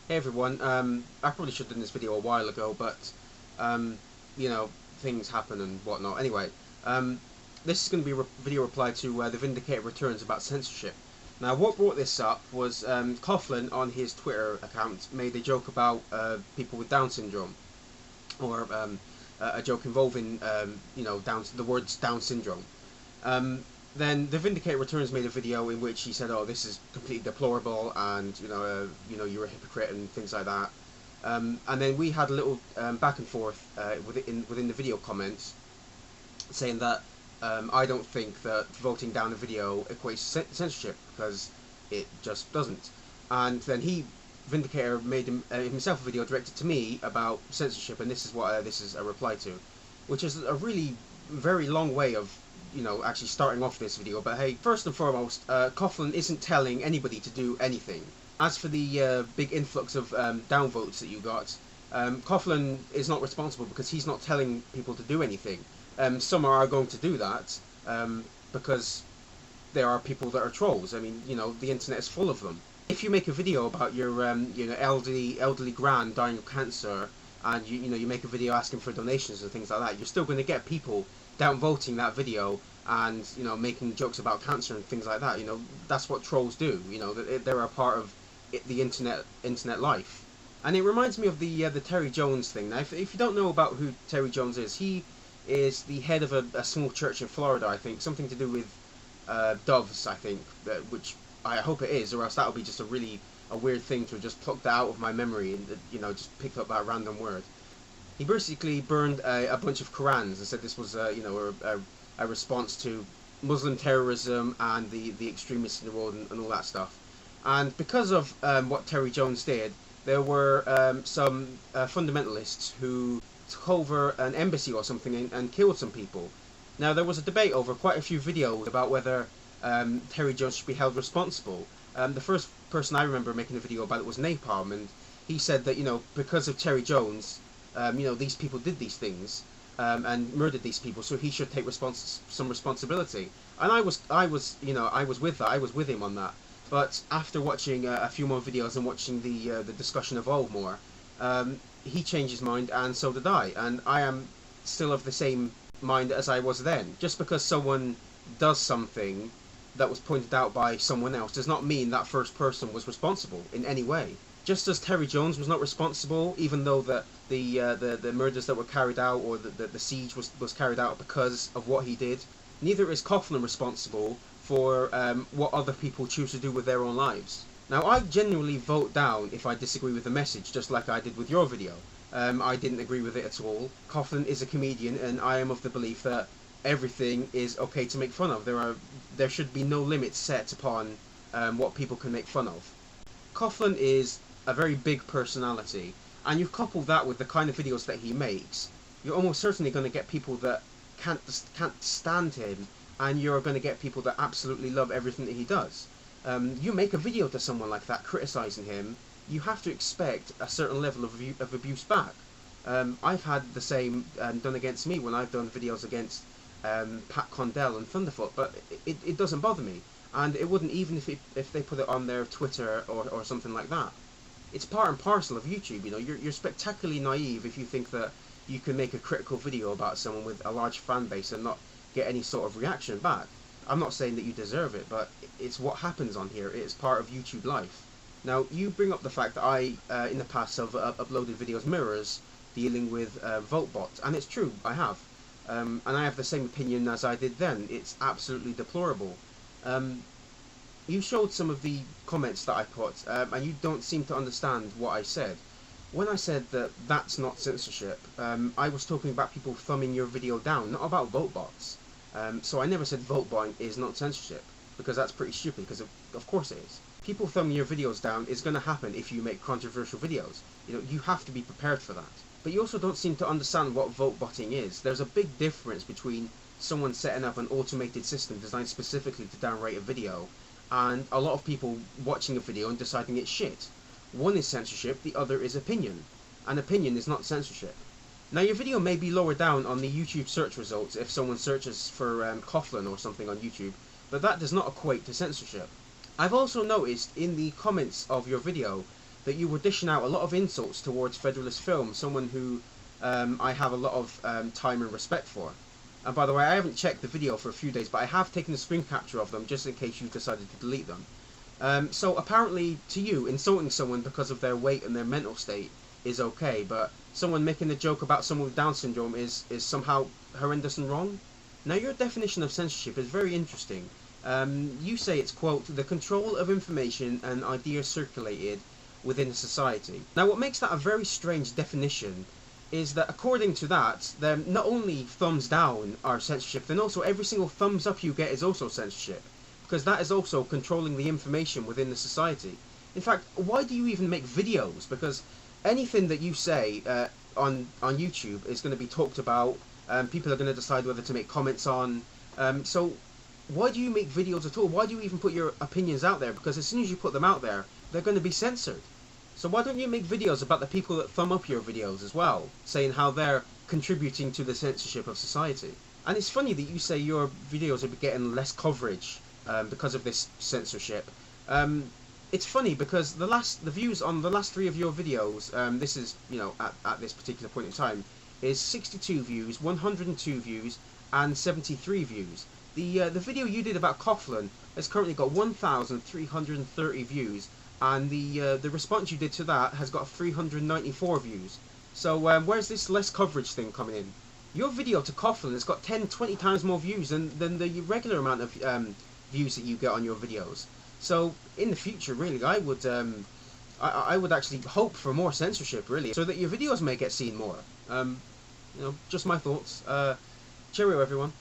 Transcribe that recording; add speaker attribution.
Speaker 1: Hey everyone, I probably should have done this video a while ago, but, um, you know, things happen and whatnot. Anyway, um, this is going to be a video reply to The Vindicator Returns about censorship. Now, what brought this up was Coughlin on his Twitter account made a joke about people with Down syndrome, or a joke involving, the words Down syndrome. Um, then the Vindicator Returns made a video in which he said, "Oh, this is completely deplorable, and you're a hypocrite and things like that." And then we had a little back and forth within the video comments, saying that I don't think that voting down a video equates to censorship because it just doesn't. And then Vindicator, made himself a video directed to me about censorship, and this is what this is a reply to, which is a really very long way of actually starting off this video. But hey, first and foremost, Coughlin isn't telling anybody to do anything. As for the big influx of downvotes that you got, Coughlin is not responsible because he's not telling people to do anything. Some are going to do that because there are people that are trolls. I mean, the internet is full of them. If you make a video about your elderly gran dying of cancer, and you make a video asking for donations and things like that, you're still going to get people downvoting that video and making jokes about cancer and things like that. That's what trolls do. They're a part of the internet life. And it reminds me of the Terry Jones thing. Now, if you don't know about who Terry Jones is, he is the head of a small church in Florida, I think, something to do with doves, I think, which I hope it is, or else that would be just a weird thing to have just plucked out of my memory and just picked up that random word. He basically burned a bunch of Qurans and said this was a response to Muslim terrorism and the extremists in the world and all that stuff. And because of what Terry Jones did, there were some fundamentalists who took over an embassy or something and killed some people. Now, there was a debate over quite a few videos about whether Terry Jones should be held responsible. The first person I remember making a video about it was Napalm, and he said that because of Terry Jones, these people did these things and murdered these people, so he should take some responsibility. And I was with that. I was with him on that. But after watching a few more videos and watching the discussion evolve more, he changed his mind, and so did I. And I am still of the same mind as I was then. Just because someone does something that was pointed out by someone else does not mean that first person was responsible in any way. Just as Terry Jones was not responsible, even though the murders that were carried out, or the siege was carried out because of what he did, neither is Coughlin responsible for what other people choose to do with their own lives. Now, I genuinely vote down if I disagree with the message, just like I did with your video. I didn't agree with it at all. Coughlin is a comedian, and I am of the belief that everything is okay to make fun of. There should be no limits set upon what people can make fun of. Coughlin is a very big personality, and you couple that with the kind of videos that he makes, you're almost certainly going to get people that can't stand him, and you're going to get people that absolutely love everything that he does. You make a video to someone like that criticizing him, you have to expect a certain level of abuse back. I've had the same done against me when I've done videos against Pat Condell and Thunderfoot, but it doesn't bother me, and it wouldn't even if they put it on their Twitter or something like that. It's part and parcel of YouTube. You're spectacularly naive if you think that you can make a critical video about someone with a large fan base and not get any sort of reaction back. I'm not saying that you deserve it, but it's what happens on here. It's part of YouTube life. Now, you bring up the fact that I, in the past, have uploaded videos mirrors dealing with VoteBots, and it's true, I have. And I have the same opinion as I did then. It's absolutely deplorable. You showed some of the comments that I put, and you don't seem to understand what I said. When I said that that's not censorship, I was talking about people thumbing your video down, not about VoteBots. So I never said VoteBotting is not censorship, because that's pretty stupid, because of course it is. People thumbing your videos down is going to happen if you make controversial videos. You have to be prepared for that. But you also don't seem to understand what VoteBotting is. There's a big difference between someone setting up an automated system designed specifically to downrate a video, and a lot of people watching a video and deciding it's shit. One is censorship, the other is opinion. And opinion is not censorship. Now, your video may be lower down on the YouTube search results if someone searches for Coughlin or something on YouTube, but that does not equate to censorship. I've also noticed in the comments of your video that you were dishing out a lot of insults towards Federalist Film, someone who I have a lot of time and respect for. And by the way, I haven't checked the video for a few days, but I have taken a screen capture of them just in case you decided to delete them. So apparently to you, insulting someone because of their weight and their mental state is okay, but someone making a joke about someone with Down syndrome is somehow horrendous and wrong? Now your definition of censorship is very interesting. You say it's, quote, the control of information and ideas circulated within a society. Now what makes that a very strange definition is that according to that, then not only thumbs down are censorship, then also every single thumbs up you get is also censorship, because that is also controlling the information within the society. In fact, why do you even make videos? Because anything that you say on YouTube is going to be talked about, people are going to decide whether to make comments on, so why do you make videos at all? Why do you even put your opinions out there? Because as soon as you put them out there, they're going to be censored. So why don't you make videos about the people that thumb up your videos as well, saying how they're contributing to the censorship of society? And it's funny that you say your videos are getting less coverage because of this censorship. It's funny because the views on the last 3 of your videos, this is, you know, at this particular point in time, is 62 views, 102 views, and 73 views. The video you did about Coughlin has currently got 1,330 views, and the response you did to that has got 394 views. So where's this less coverage thing coming in? Your video to Coughlin has got 10-20 times more views than the regular amount of views that you get on your videos. So in the future, really, I would actually hope for more censorship, really, so that your videos may get seen more. You know, just my thoughts. Cheerio, everyone.